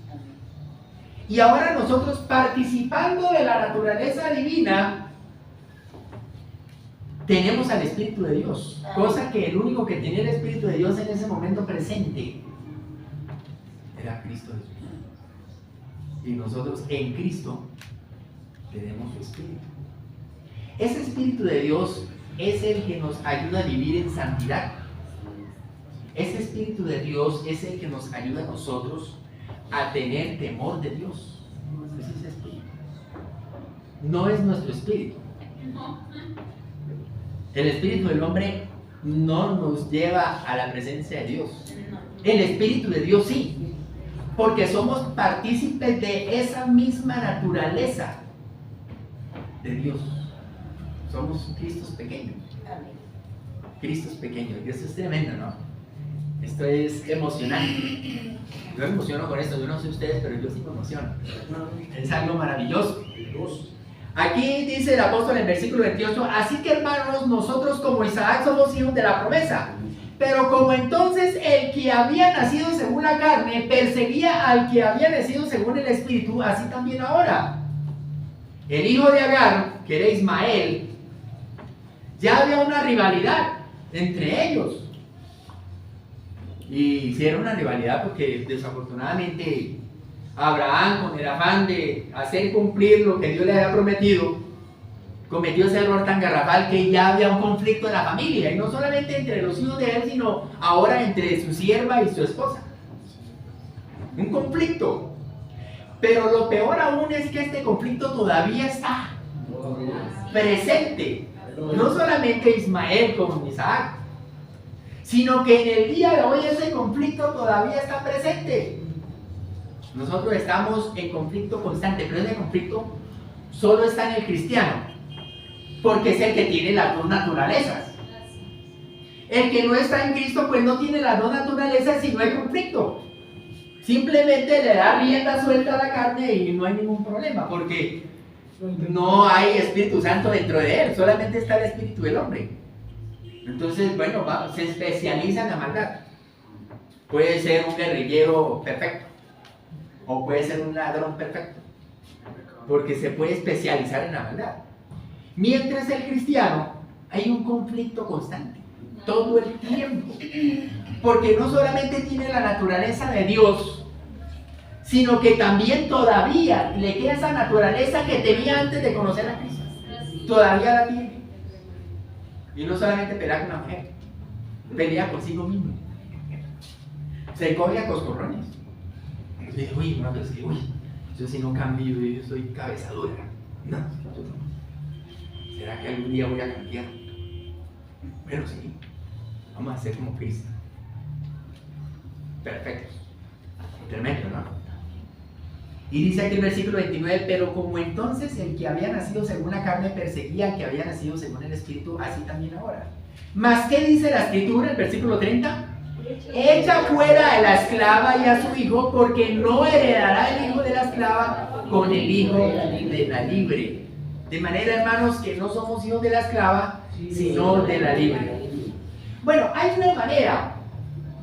Y ahora nosotros, participando de la naturaleza divina, tenemos al Espíritu de Dios, cosa que el único que tenía el Espíritu de Dios en ese momento presente era Cristo Jesús. Y nosotros en Cristo tenemos su Espíritu. Ese Espíritu de Dios es el que nos ayuda a vivir en santidad. Ese Espíritu de Dios es el que nos ayuda a nosotros a tener temor de Dios. Es ese Espíritu. No es nuestro Espíritu. El Espíritu del hombre no nos lleva a la presencia de Dios. El Espíritu de Dios sí, porque somos partícipes de esa misma naturaleza de Dios. Somos Cristos pequeños. Cristos pequeños. Y esto es tremendo, ¿no? Esto es emocionante. Yo me emociono con esto. Yo no sé ustedes, pero yo sí me emociono. Es algo maravilloso. Aquí dice el apóstol en versículo 28, así que hermanos, nosotros como Isaac somos hijos de la promesa. Pero como entonces el que había nacido según la carne perseguía al que había nacido según el Espíritu, así también ahora. El hijo de Agar, que era Ismael, ya había una rivalidad entre ellos. Y sí era una rivalidad porque desafortunadamente Abraham, con el afán de hacer cumplir lo que Dios le había prometido, cometió ese error tan garrafal que ya había un conflicto en la familia, y no solamente entre los hijos de él, sino ahora entre su sierva y su esposa. Un conflicto. Pero lo peor aún es que este conflicto todavía está presente. No solamente Ismael con Isaac, sino que en el día de hoy ese conflicto todavía está presente. Nosotros estamos en conflicto constante, pero ese conflicto solo está en el cristiano, porque es el que tiene las dos naturalezas. El que no está en Cristo, pues no tiene las dos naturalezas y no hay conflicto. Simplemente le da rienda suelta a la carne y no hay ningún problema, porque no hay Espíritu Santo dentro de él, solamente está el espíritu del hombre. Entonces, bueno, se especializa en la maldad. Puede ser un guerrillero perfecto, o puede ser un ladrón perfecto, porque se puede especializar en la maldad. Mientras el cristiano hay un conflicto constante, todo el tiempo, porque no solamente tiene la naturaleza de Dios, sino que también todavía le queda esa naturaleza que tenía antes de conocer a Cristo. Todavía la tiene. Y no solamente pelea con la mujer, pelea consigo mismo. Se coge a coscorrones. Uy, no, pero es que, yo si no cambio, yo soy cabeza dura. No, yo no. ¿Será que algún día voy a cambiar? Bueno, sí. Vamos a ser como Cristo. Perfecto. Tremendo, ¿no? Y dice aquí el versículo 29, pero como entonces el que había nacido según la carne perseguía al que había nacido según el Espíritu, así también ahora. ¿Más qué dice la Escritura, el versículo 30? Echa fuera a la esclava y a su hijo, porque no heredará el hijo de la esclava con el hijo de la libre. De manera, hermanos, que no somos hijos de la esclava, sino de la libre. Bueno, hay una manera.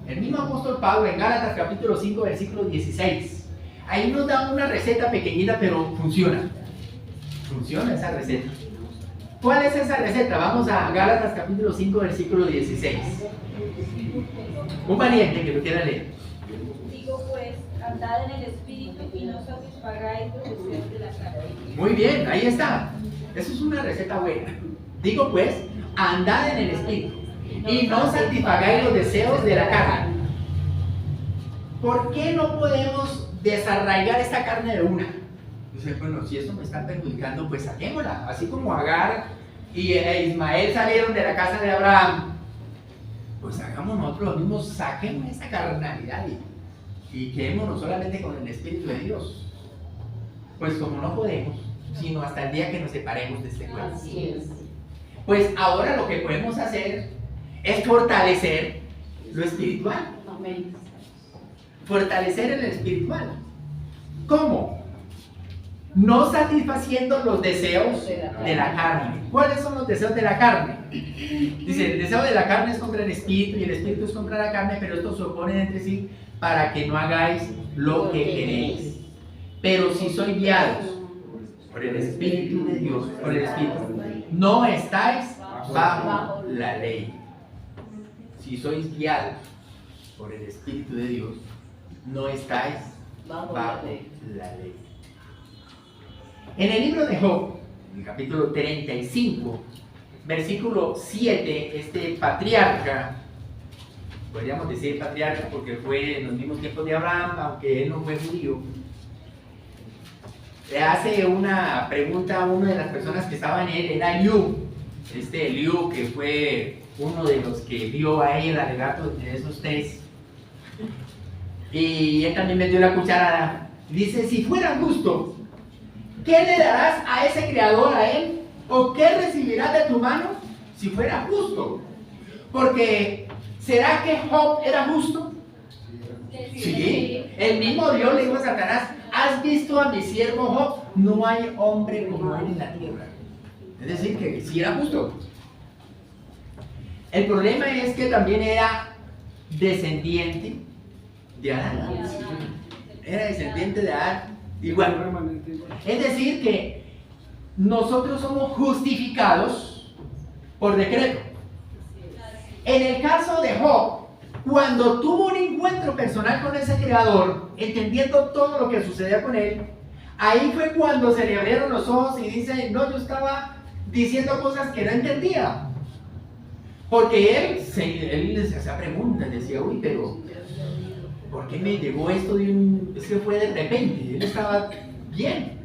El mismo apóstol Pablo en Gálatas capítulo 5, versículo 16. Ahí nos da una receta pequeñita, pero funciona. Funciona esa receta. ¿Cuál es esa receta? Vamos a Gálatas capítulo 5, versículo 16. Un valiente que lo quiera leer. Digo pues, andad en el Espíritu y no satisfagáis los deseos de la carne. Muy bien, ahí está. Eso es una receta buena. Digo pues, andad en el Espíritu y no satisfagáis los deseos de la carne. ¿Por qué no podemos desarraigar esta carne de una? Entonces, bueno, si esto me está perjudicando, pues saquémosla. Así como Agar y Ismael salieron de la casa de Abraham, pues hagamos nosotros lo mismo, saquemos esta carnalidad y quedémonos solamente con el Espíritu de Dios. Pues como no podemos, sino hasta el día que nos separemos de este cuerpo. Pues ahora lo que podemos hacer es fortalecer lo espiritual. Fortalecer el espiritual. ¿Cómo? No satisfaciendo los deseos de la carne. ¿Cuáles son los deseos de la carne? Dice, el deseo de la carne es contra el espíritu y el espíritu es contra la carne, pero estos se oponen entre sí para que no hagáis lo que queréis. Pero si sois guiados por el Espíritu de Dios, por el Espíritu, no estáis bajo la ley. Si sois guiados por el Espíritu de Dios, no estáis bajo la ley. En el libro de Job, en el capítulo 35, versículo 7, este patriarca, podríamos decir patriarca porque fue en los mismos tiempos de Abraham, aunque él no fue judío, le hace una pregunta a una de las personas que estaban en él, era Eliú, Eliú que fue uno de los que vio a él, alegato de esos tres, y él también metió la cucharada. Dice: si fuera justo, ¿qué le darás a ese creador, a él? ¿O qué recibirás de tu mano si fuera justo? Porque, ¿será que Job era justo? Sí, el mismo Dios le dijo a Satanás: ¿has visto a mi siervo Job? No hay hombre como él en la tierra. Es decir, que sí era justo. El problema es que también era descendiente de Adán. Era descendiente de Adán igual. Es decir, que nosotros somos justificados por decreto. En el caso de Job, cuando tuvo un encuentro personal con ese creador, entendiendo todo lo que sucedía con él, ahí fue cuando se le abrieron los ojos y dice: no, yo estaba diciendo cosas que no entendía. Porque él se hacía preguntas, decía: uy, pero ¿por qué me llegó esto de un...? Es que fue de repente, él estaba bien.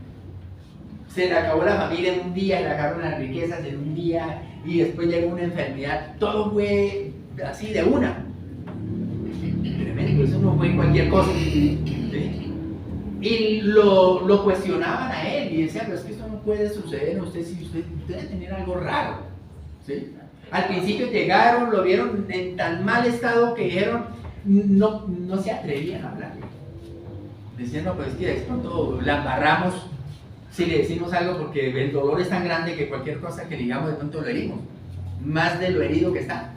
Se le acabó la familia en un día, le acabaron las riquezas en un día, y después llegó una enfermedad, todo fue así de una. Tremendo, eso no fue cualquier cosa. ¿Sí? Y lo cuestionaban a él y decían: pero es que esto no puede suceder a usted, si usted debe tener algo raro. ¿Sí? Al principio llegaron, lo vieron en tan mal estado que dijeron, no se atrevían a hablar. Decían: no, pues es que de pronto la embarramos si le decimos algo, porque el dolor es tan grande que cualquier cosa que le digamos de pronto lo herimos, más de lo herido que está.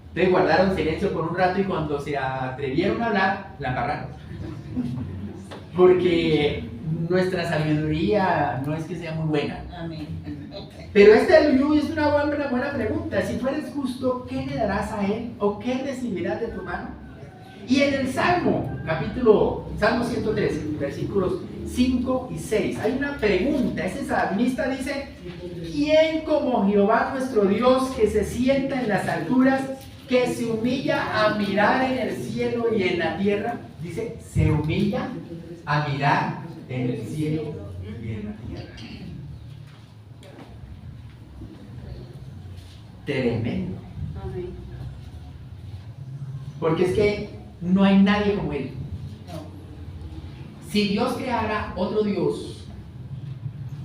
Entonces guardaron silencio por un rato y cuando se atrevieron a hablar, la embarraron. Porque nuestra sabiduría no es que sea muy buena. Pero Eliú es una buena pregunta. Si fueres justo, ¿qué le darás a él? ¿O qué recibirás de tu mano? Y en el Salmo 103, versículos 5 y 6, hay una pregunta. Ese salmista dice: ¿quién como Jehová nuestro Dios, que se sienta en las alturas, que se humilla a mirar en el cielo y en la tierra? Dice: se humilla a mirar en el cielo y en la tierra. Tremendo. Porque es que no hay nadie como él. Si Dios creara otro Dios,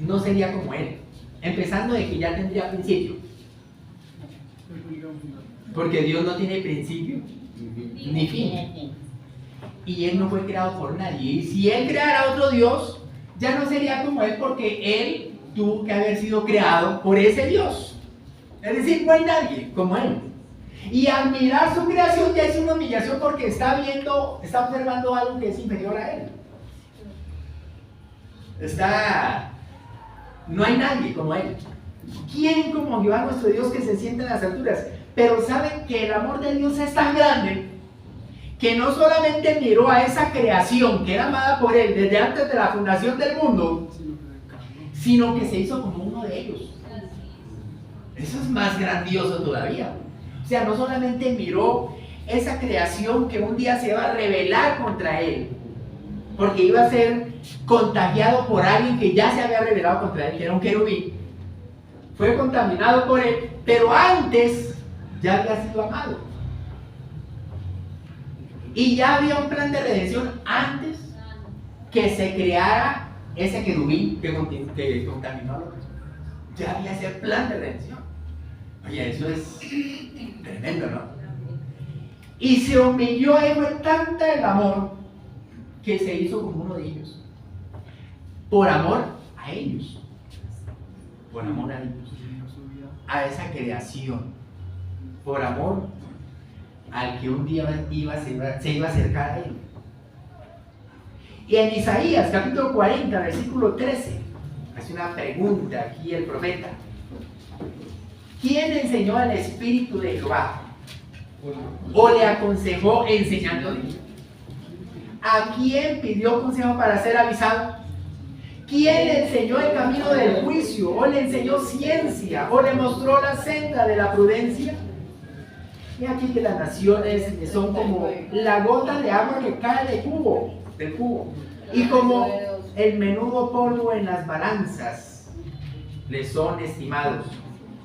no sería como él. Empezando de que ya tendría principio. Porque Dios no tiene principio ni fin. Y él no fue creado por nadie. Y si él creara otro Dios, ya no sería como él, porque él tuvo que haber sido creado por ese Dios. Es decir, no hay nadie como él. Y al mirar su creación ya es una humillación, porque está observando algo que es inferior a él. No hay nadie como él. ¿Quién como Jehová nuestro Dios, que se sienta en las alturas? Pero saben que el amor de Dios es tan grande que no solamente miró a esa creación que era amada por él desde antes de la fundación del mundo, sino que se hizo como uno de ellos. Eso es más grandioso todavía. O sea, no solamente miró esa creación que un día se iba a rebelar contra él, porque iba a ser contagiado por alguien que ya se había rebelado contra él, que era un querubín. Fue contaminado por él, pero antes ya había sido amado. Y ya había un plan de redención antes que se creara ese querubín que contaminó a los otros. Ya había ese plan de redención. Oye, eso es tremendo, ¿no? Y se humilló, y fue tanta el amor que se hizo como uno de ellos. Por amor a ellos. Por amor a ellos. A esa creación. Por amor al que un día se iba a acercar a él. Y en Isaías capítulo 40, versículo 13, hace una pregunta aquí el profeta. ¿Quién enseñó al Espíritu de Jehová? ¿O le aconsejó enseñándole? ¿A quién pidió consejo para ser avisado? ¿Quién le enseñó el camino del juicio? ¿O le enseñó ciencia? ¿O le mostró la senda de la prudencia? Y aquí que las naciones son como la gota de agua que cae del cubo, y como el menudo polvo en las balanzas le son estimados.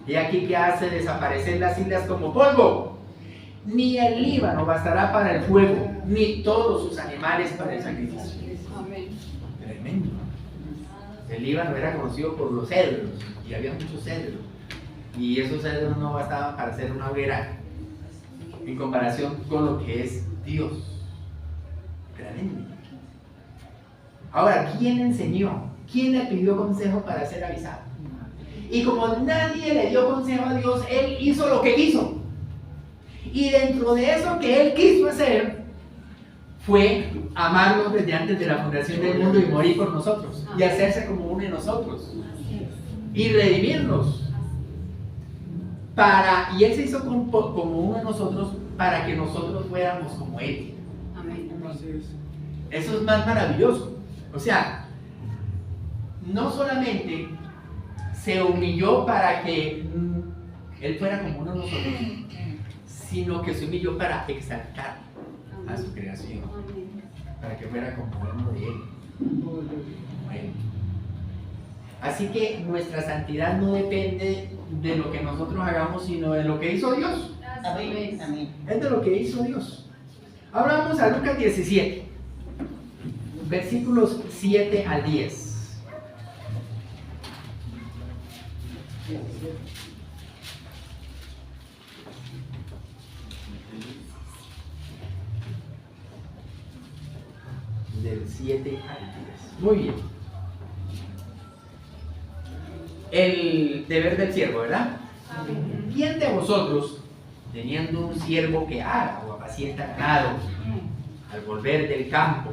Y aquí que hace desaparecer las islas como polvo. Ni el Líbano bastará para el fuego, ni todos sus animales para el sacrificio. Tremendo. El Líbano era conocido por los cedros, y había muchos cedros. Y esos cedros no bastaban para hacer una hoguera en comparación con lo que es Dios. Tremendo. Ahora, ¿quién enseñó? ¿Quién le pidió consejo para ser avisado? Y como nadie le dio consejo a Dios, él hizo lo que quiso. Y dentro de eso que él quiso hacer, fue amarnos desde antes de la fundación del mundo y morir por nosotros. Y hacerse como uno de nosotros. Y redimirnos. Y él se hizo como uno de nosotros para que nosotros fuéramos como él. Eso es más maravilloso. O sea, no solamente se humilló para que él fuera como uno de nosotros, sino que se humilló para exaltar a su creación, para que fuera como uno de él. Bueno. Así que nuestra santidad no depende de lo que nosotros hagamos, sino de lo que hizo Dios. Amén. Es de lo que hizo Dios. Ahora vamos a Lucas 17, versículos 7 al 10. Del 7 al 10. Muy bien. El deber del siervo, ¿verdad? ¿Quién de vosotros, teniendo un siervo que ara o apacienta ganado, al volver del campo,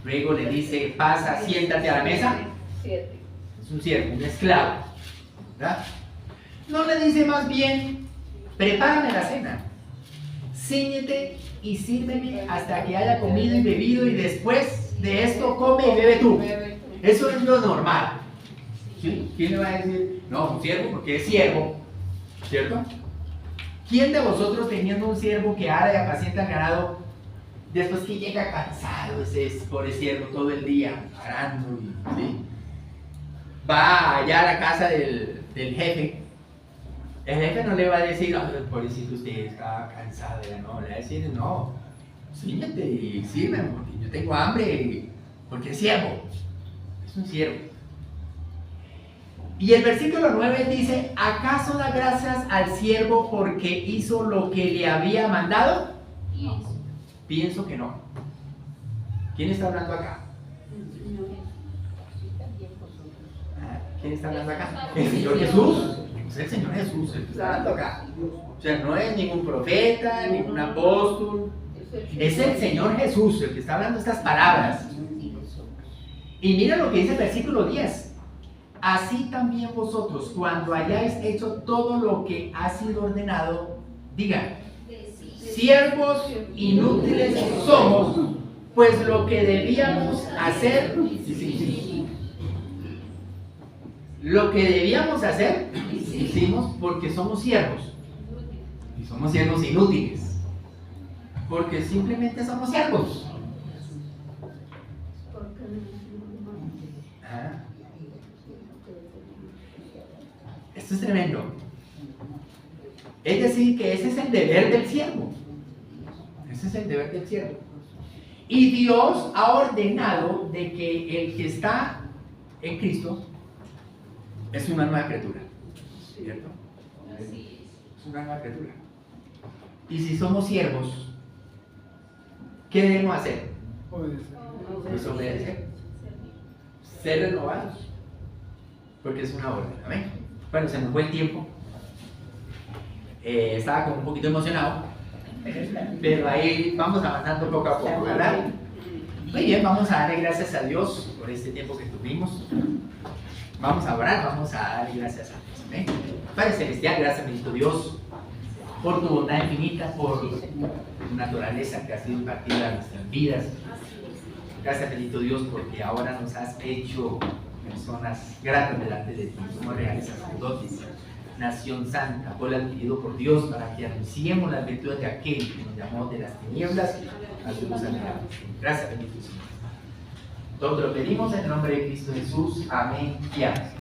luego le dice, pasa, siéntate a la mesa? Es un siervo, un esclavo, ¿verdad? No le dice más bien, prepárame la cena, cíñete y sírveme hasta que haya comido y bebido, y después de esto come y bebe tú. Eso es lo normal. ¿Sí? ¿Quién le va a decir? No, un siervo, porque es siervo, ¿cierto? ¿Quién de vosotros, teniendo un siervo que ara y apacienta el ganado, después que llega cansado ese pobre siervo todo el día arando, ¿sí?, va allá a la casa del jefe? El jefe no le va a decir, oh, pobrecito, usted está cansado, no, le va a decir, no, cíñate y sírveme, porque yo tengo hambre, porque es siervo, es un siervo. Y el versículo 9 dice, ¿acaso da gracias al siervo porque hizo lo que le había mandado? Pienso que no. ¿Quién está hablando acá? ¿Quién está hablando acá? El Señor Jesús. Es el Señor Jesús el que está hablando acá. O sea, no es ningún profeta, ningún apóstol. Es el Señor Jesús el que está hablando estas palabras. Y mira lo que dice el versículo 10. Así también vosotros, cuando hayáis hecho todo lo que ha sido ordenado, digan, siervos inútiles somos, pues lo que debíamos hacer, lo que debíamos hacer, hicimos porque somos siervos. Y somos siervos inútiles, porque simplemente somos siervos. Esto es tremendo. Es decir, que ese es el deber del siervo. Ese es el deber del siervo. Y Dios ha ordenado de que el que está en Cristo es una nueva criatura. ¿Cierto? Es una nueva criatura. Y si somos siervos, ¿qué debemos hacer? Pues obedecer. Ser renovados. Porque es una orden. Amén. Bueno, se nos fue el tiempo. Estaba como un poquito emocionado, pero ahí vamos avanzando poco a poco, ¿verdad? Muy bien, vamos a darle gracias a Dios por este tiempo que tuvimos. Vamos a orar, vamos a dar gracias a Dios. Amén. Padre Celestial, gracias, bendito Dios, por tu bondad infinita, por tu naturaleza que ha sido impartida en nuestras vidas. Gracias, bendito Dios, porque ahora nos has hecho personas gratas delante de ti. Somos reales sacerdotes, nación santa, pueblo adquirido por Dios, para que anunciemos las virtudes de aquel que nos llamó de las tinieblas a su luz admirable. Gracias, bendito Señor. Todo lo pedimos en el nombre de Cristo Jesús. Amén y amén.